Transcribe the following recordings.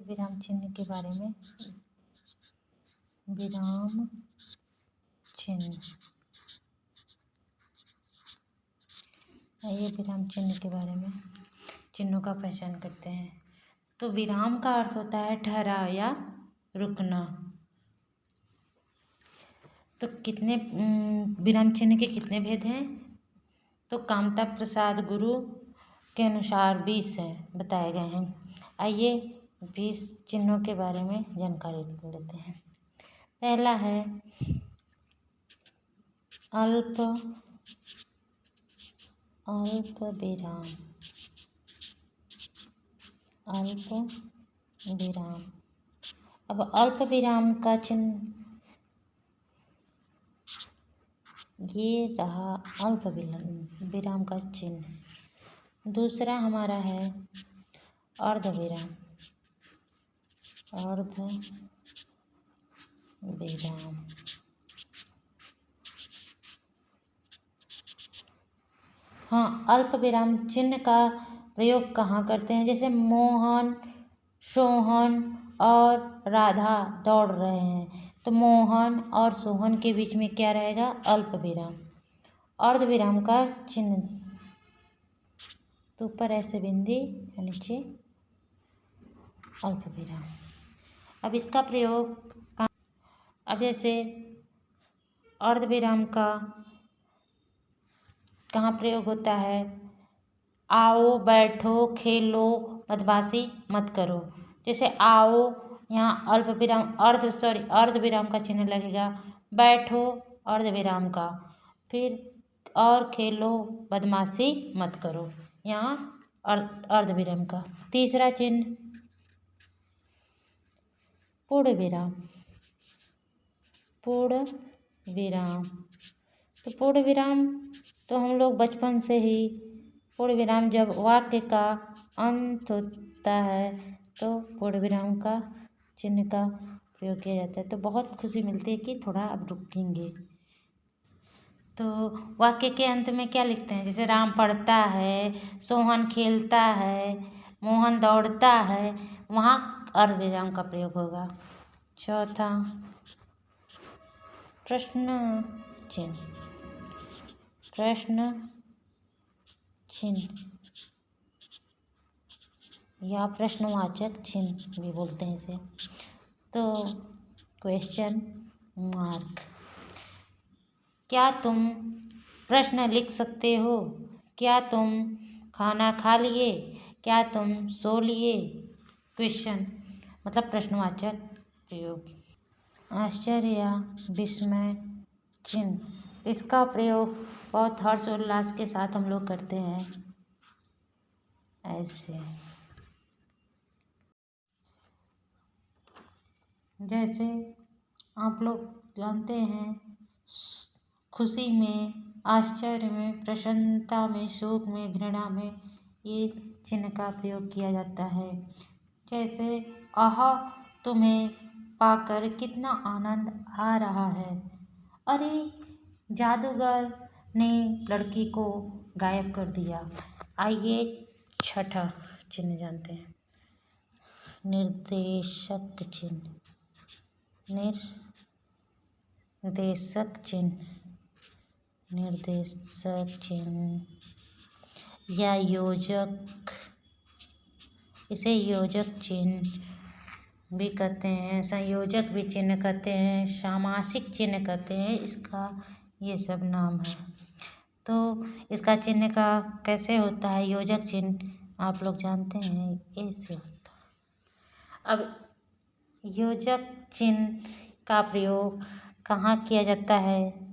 विराम चिन्ह के बारे में। विराम चिन्ह, आइए विराम चिन्ह के बारे में चिन्हों का पहचान करते हैं। तो विराम का अर्थ होता है ठहराव या रुकना। तो कितने विराम चिन्ह के कितने भेद हैं? तो कामता प्रसाद गुरु के अनुसार 20 है बताए गए हैं। आइए 20 चिन्हों के बारे में जानकारी लेते हैं। पहला है अल्प विराम। अल्प विराम। अब अल्प विराम का चिन्ह ये रहा, अल्प विराम का चिन्ह। दूसरा हमारा है अर्ध विराम। अर्ध विराम। हाँ, अल्प विराम चिन्ह का प्रयोग कहाँ करते हैं? जैसे मोहन, सोहन और राधा दौड़ रहे हैं तो मोहन और सोहन के बीच में क्या रहेगा? अल्प विराम। अर्ध विराम का चिन्ह तो ऊपर ऐसे बिंदी और नीचे अल्प विराम। अब इसका प्रयोग अब जैसे अर्ध विराम का कहाँ प्रयोग होता है? आओ, बैठो, खेलो, बदमाशी मत करो। जैसे आओ, यहाँ अर्ध विराम का चिन्ह लगेगा। बैठो अर्ध विराम का, फिर और खेलो, बदमाशी मत करो, यहाँ अर्ध विराम का। तीसरा चिन्ह पूर्ण विराम। पूर्ण विराम। तो पूर्ण विराम तो हम लोग बचपन से ही पूर्ण विराम जब वाक्य का अंत होता है तो पूर्ण विराम का चिन्ह का प्रयोग किया जाता है। तो बहुत खुशी मिलती है कि थोड़ा अब रुकेंगे। तो वाक्य के अंत में क्या लिखते हैं? जैसे राम पढ़ता है, सोहन खेलता है, मोहन दौड़ता है, वहाँ अर्ध विराम का प्रयोग होगा। चौथा प्रश्न चिन्ह। प्रश्न चिन्ह या प्रश्नवाचक चिन्ह भी बोलते हैं इसे। तो क्वेश्चन मार्क। क्या तुम प्रश्न लिख सकते हो? क्या तुम खाना खा लिए? क्या तुम सो लिए? क्वेश्चन मतलब प्रश्नवाचक प्रयोग। आश्चर्य या विस्मय चिन्ह, इसका प्रयोग बहुत हर्षोल्लास के साथ हम लोग करते हैं ऐसे। जैसे आप लोग जानते हैं खुशी में, आश्चर्य में, प्रसन्नता में, शोक में, घृणा में ये चिन्ह का प्रयोग किया जाता है। जैसे आह, तुम्हें पाकर कितना आनंद आ रहा है। अरे, जादूगर ने लड़की को गायब कर दिया। आइए छठा चिन्ह जानते हैं। निर्देशक चिन्ह। निर्देशक चिन्ह। निर्देशक चिन्ह या योजक, इसे योजक चिन्ह भी कहते हैं, संयोजक भी चिन्ह कहते हैं, सामासिक चिन्ह कहते हैं। इसका ये सब नाम है। तो इसका चिन्ह का कैसे होता है? योजक चिन्ह आप लोग जानते हैं ऐसे होता है। अब योजक चिन्ह का प्रयोग कहाँ किया जाता है?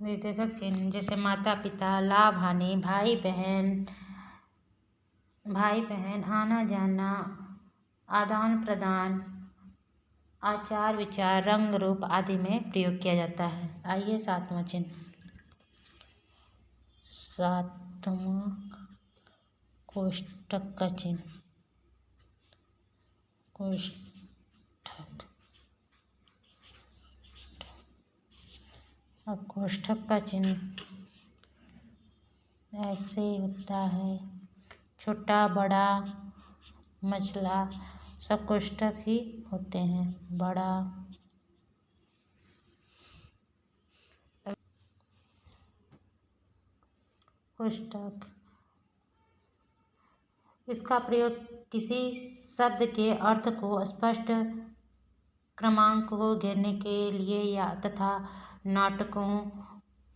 निर्देशक चिन्ह जैसे माता पिता, लाभ हानि, भाई बहन, आना जाना, आदान प्रदान, आचार विचार, रंग रूप आदि में प्रयोग किया जाता है। आइए सातवां चिन्ह। सातवां कोष्ठक का चिन्ह। कोष्ठक। अब कोष्ठक का चिन्ह ऐसे होता है, छोटा बड़ा मझला सब कोष्ठक ही होते हैं। बड़ा कोष्ठक, इसका प्रयोग किसी शब्द के अर्थ को स्पष्ट क्रमांक को घेरने के लिए या तथा नाटकों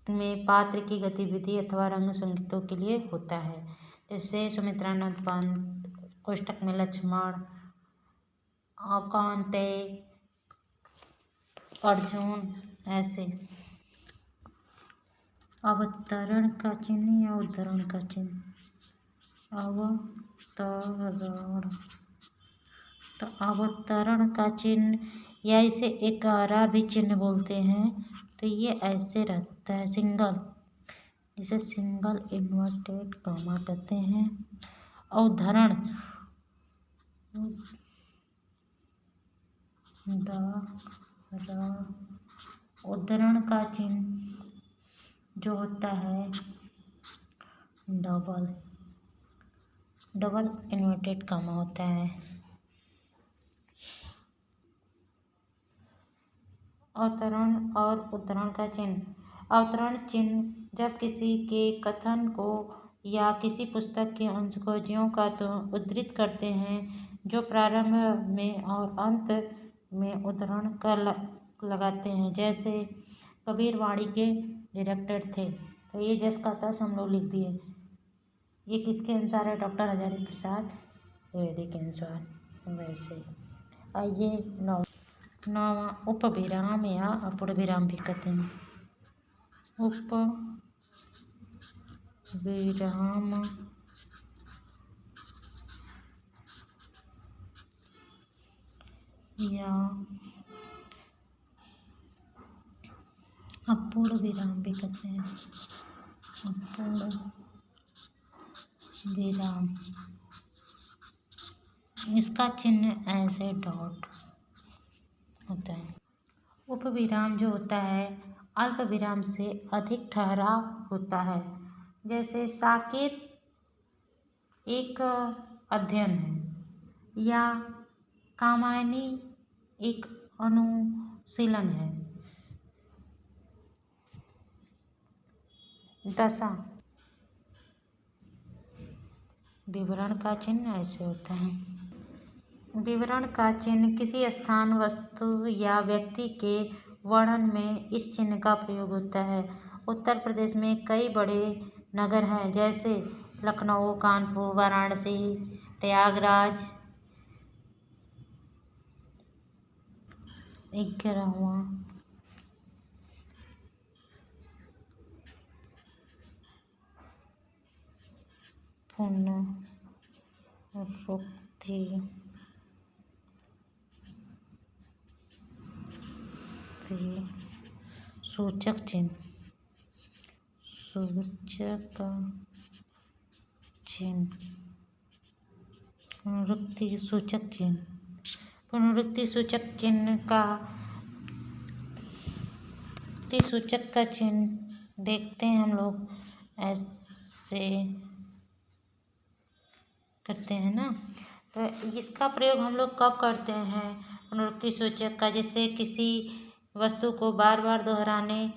में पात्र की गतिविधि अथवा रंग संगीतों के लिए होता है। जैसे सुमित्रानंद पंत, कोष्ठक में लक्ष्मण, कांतेय, अर्जुन, ऐसे। अवतरण का चिन्ह या उद्धरण का चिन्ह। अवतरण, तो अवतरण का चिन्ह या इसे एकारा भी चिन्ह बोलते हैं। तो ये ऐसे रहता है, सिंगल, इसे सिंगल इन्वर्टेड कॉमा कहते हैं। अवधरण, उद्धरण का चिन्ह जो होता है डबल इन्वर्टेड कॉमा होता है। अवतरण और उद्धरण का चिन्ह। अवतरण चिन्ह जब किसी के कथन को या किसी पुस्तक के अंश को ज्यों का त्यों उद्धृत करते हैं जो प्रारंभ में और अंत में उद्धरण का लगाते हैं। जैसे कबीर वाणी के डायरेक्टर थे, तो ये जस का तस हम लोग लिख दिए। ये किसके अनुसार है? डॉक्टर हजारी प्रसाद द्विवेदी के अनुसार। वैसे आइए नौवां उपविराम या अपूर्ण विराम भी कहते हैं। उपविराम या अपूर्ण विराम भी कहते हैं। अपूर्ण विराम, इसका चिन्ह ऐसे डॉट होता है। उपविराम जो होता है अल्प विराम से अधिक ठहराव होता है। जैसे साकेत एक अध्ययन है या कामायनी एक अनुशीलन है। दशा, विवरण का चिन्ह ऐसे होता है। विवरण का चिन्ह किसी स्थान, वस्तु या व्यक्ति के वर्णन में इस चिन्ह का प्रयोग होता है। उत्तर प्रदेश में कई बड़े नगर हैं, जैसे लखनऊ, कानपुर, वाराणसी, प्रयागराज। 11वां पुनरुक्ति सूचक चिन्ह। पुनरुक्ति सूचक चिन्ह। पुनरुक्ति सूचक चिन्ह का सूचक का चिन्ह देखते हैं हम लोग ऐसे करते हैं ना। तो इसका प्रयोग हम लोग कब करते हैं पुनरुक्ति सूचक का? जैसे किसी वस्तु को बार बार दोहराने,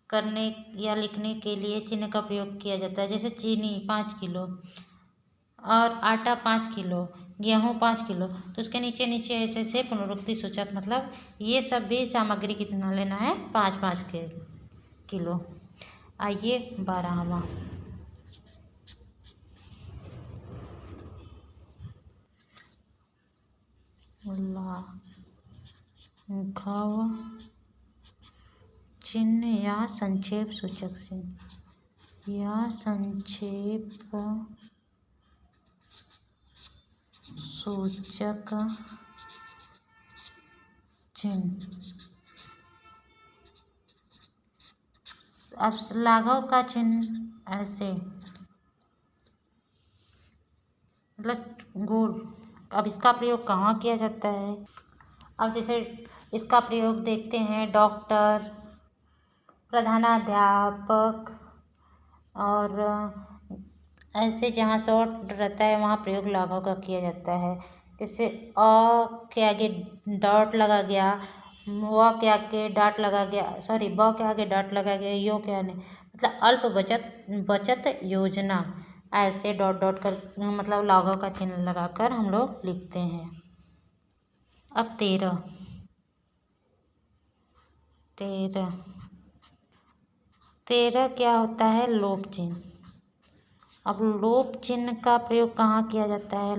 करने या लिखने के लिए चिन्ह का प्रयोग किया जाता है। जैसे चीनी 5 किलो और आटा 5 किलो, गेहूँ 5 किलो, तो उसके नीचे नीचे ऐसे ऐसे पुनरुक्ति सूचक, मतलब ये सब भी सामग्री कितना लेना है? 5-5 किलो। आइए 12वां लाघव चिन्ह या संक्षेप सूचक चिन्ह या संक्षेप सूचक चिन्ह। अब लाघव का चिन्ह ऐसे, मतलब गोल। अब इसका प्रयोग कहाँ किया जाता है? अब जैसे इसका प्रयोग देखते हैं डॉक्टर, प्रधानाध्यापक और ऐसे जहाँ शॉर्ट रहता है वहाँ प्रयोग लाघव का किया जाता है। जैसे अ के आगे डॉट लगा गया, व के आगे डॉट लगा गया, सॉरी ब के आगे डॉट लगा गया, यो के आगे मतलब अल्प बचत योजना, ऐसे डॉट डॉट कर मतलब लॉगो का चिन्ह लगाकर हम लोग लिखते हैं। अब 13 क्या होता है? लोप चिन्ह। अब लोप चिन्ह का प्रयोग कहाँ किया जाता है?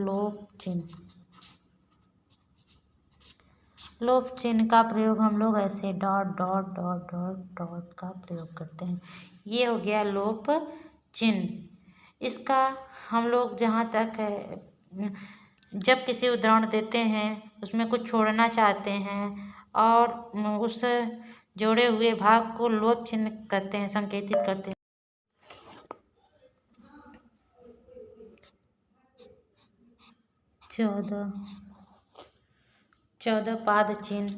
लोप चिन्ह का प्रयोग हम लोग ऐसे dot dot dot dot dot का प्रयोग करते हैं। ये हो गया लोप चिन्ह। इसका हम लोग जहाँ तक है, जब किसी उदाहरण देते हैं उसमें कुछ छोड़ना चाहते हैं और उस जोड़े हुए भाग को लोप चिन्ह करते हैं, संकेतित करते हैं। 14 पाद चिन्ह।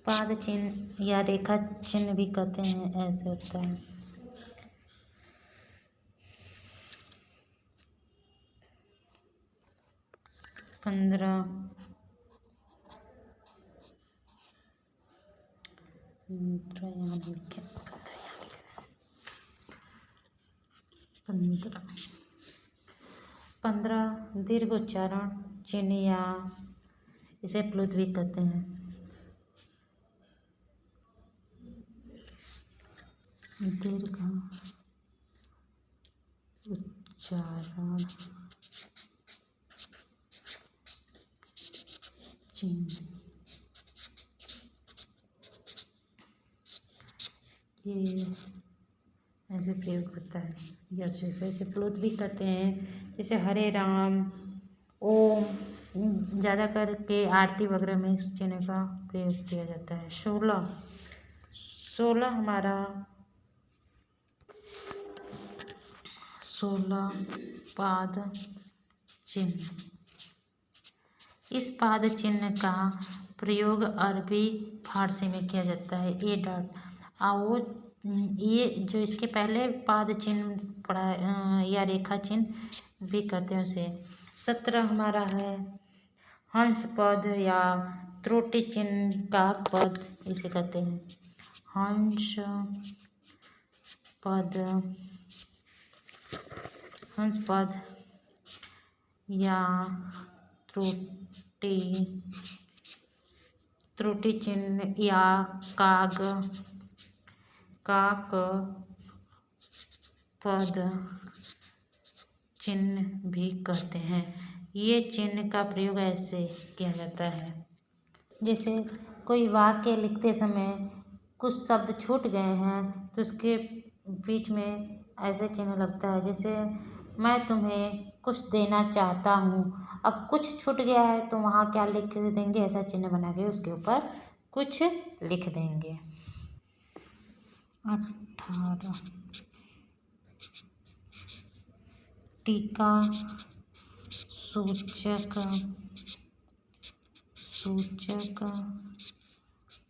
पाद चिन्ह या रेखा चिन्ह भी कहते हैं, ऐसे होता है। 15 दीर्घ उच्चारण चिन्ह या इसे प्लुत भी कहते हैं। दीर्घ उच्चारण चिन्ह ये ऐसे प्रयोग होता है, या जैसे प्लुत भी कहते हैं। जैसे हरे राम, ओम, ज़्यादा करके आरती वगैरह में इस चिन्ह का प्रयोग किया जाता है। 16 हमारा 16 पाद चिन्ह। इस पाद चिन्ह का प्रयोग अरबी फारसी में किया जाता है। ए डॉट वो ये जो इसके पहले पाद चिन्ह पड़ा या रेखा चिन्ह भी कहते हैं उसे। 17 हमारा है हंस पद या त्रुटि चिन्ह का पद, इसे कहते हैं हंस पद या त्रुटि चिन्ह या काक पद चिन्ह भी कहते हैं। ये चिन्ह का प्रयोग ऐसे किया जाता है, जैसे कोई वाक्य लिखते समय कुछ शब्द छूट गए हैं तो उसके बीच में ऐसे चिन्ह लगता है। जैसे मैं तुम्हें कुछ देना चाहता हूँ, अब कुछ छूट गया है तो वहाँ क्या लिख देंगे? ऐसा चिन्ह बना के उसके ऊपर कुछ लिख देंगे। 18 टीका सूचक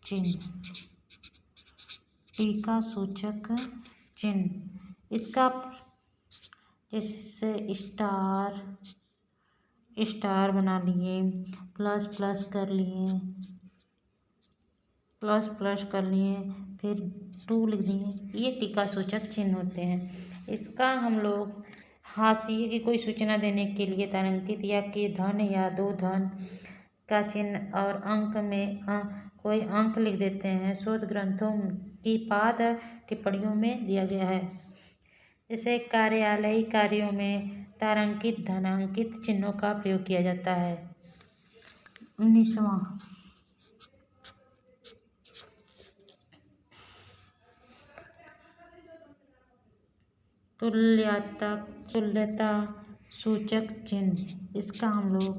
चिन्ह। टीका सूचक चिन्ह इसका जैसे स्टार बना लिए, प्लस प्लस कर लिए, फिर 2 लिख दिए, ये टीका सूचक चिन्ह होते हैं। इसका हम लोग हाशिए की कोई सूचना देने के लिए तारांकित या कि धन या 2 धन का चिन्ह और अंक में कोई अंक लिख देते हैं। शोध ग्रंथों की पाद टिप्पणियों में दिया गया है। जैसे कार्यालयी कार्यों में तारांकित धनांकित चिन्हों का प्रयोग किया जाता है। 19वां तुल्यता सूचक चिन्ह। इसका हम लोग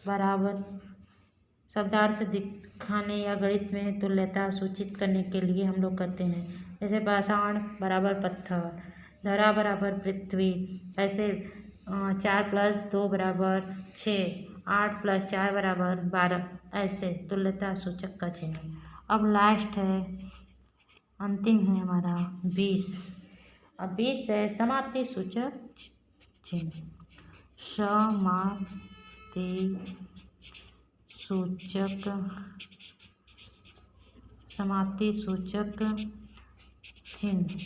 बराबर शब्दार्थ दिखाने या गणित में तुल्यता सूचित करने के लिए हम लोग करते हैं। जैसे पाषाण बराबर पत्थर, धरा बराबर पृथ्वी, ऐसे 4 + 2 = 6, 8 + 4 = 12, ऐसे तुल्यता सूचक का चिन्ह। अब लास्ट है, अंतिम है हमारा 20। अब 20 है समाप्ति सूचक चिन्ह। समाप्ति सूचक चिन्ह।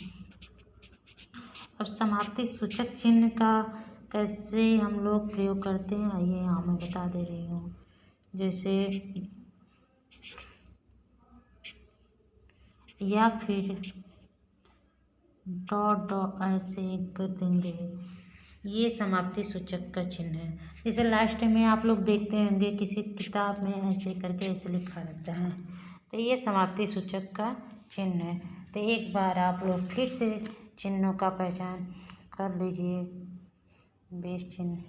अब समाप्ति सूचक चिन्ह का कैसे हम लोग प्रयोग करते हैं आइए यहाँ मैं बता दे रही हूँ। जैसे या फिर डॉट डॉट ऐसे कर देंगे, ये समाप्ति सूचक का चिन्ह है। जैसे लास्ट में आप लोग देखते होंगे किसी किताब में ऐसे करके ऐसे लिखा रहता है, तो ये समाप्ति सूचक का चिन्ह है। तो एक बार आप लोग फिर से चिन्हों का पहचान कर लीजिए। 20 चिन्ह।